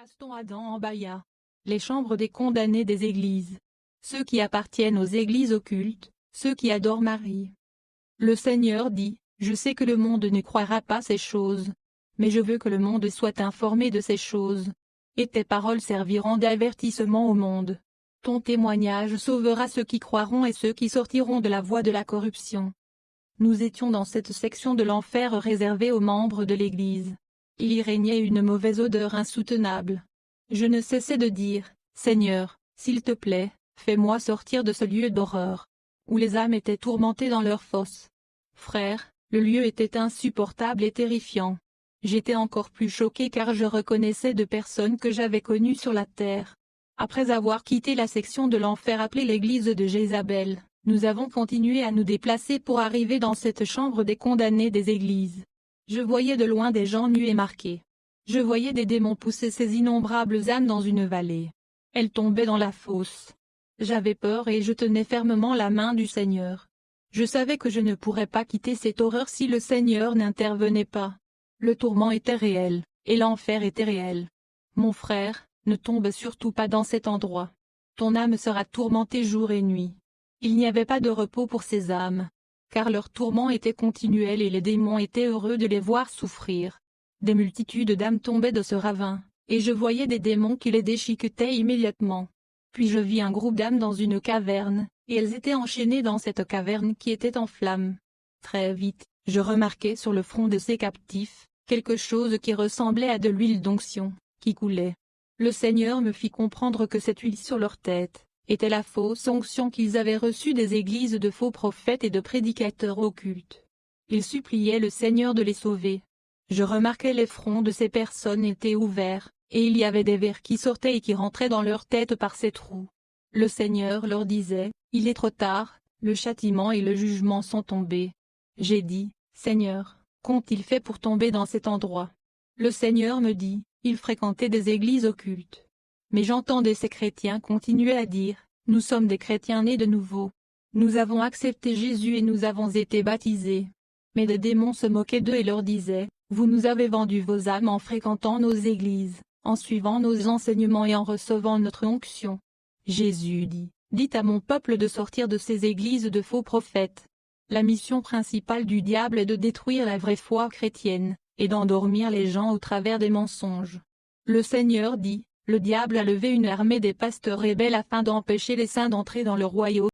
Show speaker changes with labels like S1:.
S1: Aston Adam en Baya. Les chambres des condamnés des églises. Ceux qui appartiennent aux églises occultes, ceux qui adorent Marie. Le Seigneur dit, je sais que le monde ne croira pas ces choses. Mais je veux que le monde soit informé de ces choses. Et tes paroles serviront d'avertissement au monde. Ton témoignage sauvera ceux qui croiront et ceux qui sortiront de la voie de la corruption. Nous étions dans cette section de l'enfer réservée aux membres de l'Église. Il y régnait une mauvaise odeur insoutenable. Je ne cessais de dire, Seigneur, s'il te plaît, fais-moi sortir de ce lieu d'horreur, où les âmes étaient tourmentées dans leurs fosses. Frère, le lieu était insupportable et terrifiant. J'étais encore plus choqué car je reconnaissais de personnes que j'avais connues sur la terre. Après avoir quitté la section de l'enfer appelée l'église de Jézabel, nous avons continué à nous déplacer pour arriver dans cette chambre des condamnés des églises. Je voyais de loin des gens nus et marqués. Je voyais des démons pousser ces innombrables âmes dans une vallée. Elles tombaient dans la fosse. J'avais peur et je tenais fermement la main du Seigneur. Je savais que je ne pourrais pas quitter cette horreur si le Seigneur n'intervenait pas. Le tourment était réel, et l'enfer était réel. Mon frère, ne tombe surtout pas dans cet endroit. Ton âme sera tourmentée jour et nuit. Il n'y avait pas de repos pour ces âmes, car leur tourment était continuel et les démons étaient heureux de les voir souffrir. Des multitudes d'âmes tombaient de ce ravin, et je voyais des démons qui les déchiquetaient immédiatement. Puis je vis un groupe d'âmes dans une caverne, et elles étaient enchaînées dans cette caverne qui était en flammes. Très vite, je remarquai sur le front de ces captifs, quelque chose qui ressemblait à de l'huile d'onction, qui coulait. Le Seigneur me fit comprendre que cette huile sur leur tête était la fausse onction qu'ils avaient reçue des églises de faux prophètes et de prédicateurs occultes. Ils suppliaient le Seigneur de les sauver. Je remarquai les fronts de ces personnes étaient ouverts, et il y avait des vers qui sortaient et qui rentraient dans leur tête par ces trous. Le Seigneur leur disait, « Il est trop tard, le châtiment et le jugement sont tombés. » J'ai dit, « Seigneur, qu'ont-ils fait pour tomber dans cet endroit ?» Le Seigneur me dit, « Ils fréquentaient des églises occultes. » Mais j'entendais ces chrétiens continuer à dire, « Nous sommes des chrétiens nés de nouveau. Nous avons accepté Jésus et nous avons été baptisés. » Mais des démons se moquaient d'eux et leur disaient, « Vous nous avez vendu vos âmes en fréquentant nos églises, en suivant nos enseignements et en recevant notre onction. » Jésus dit, « Dites à mon peuple de sortir de ces églises de faux prophètes. » La mission principale du diable est de détruire la vraie foi chrétienne, et d'endormir les gens au travers des mensonges. Le Seigneur dit, « Le diable a levé une armée des pasteurs rebelles afin d'empêcher les saints d'entrer dans le royaume. »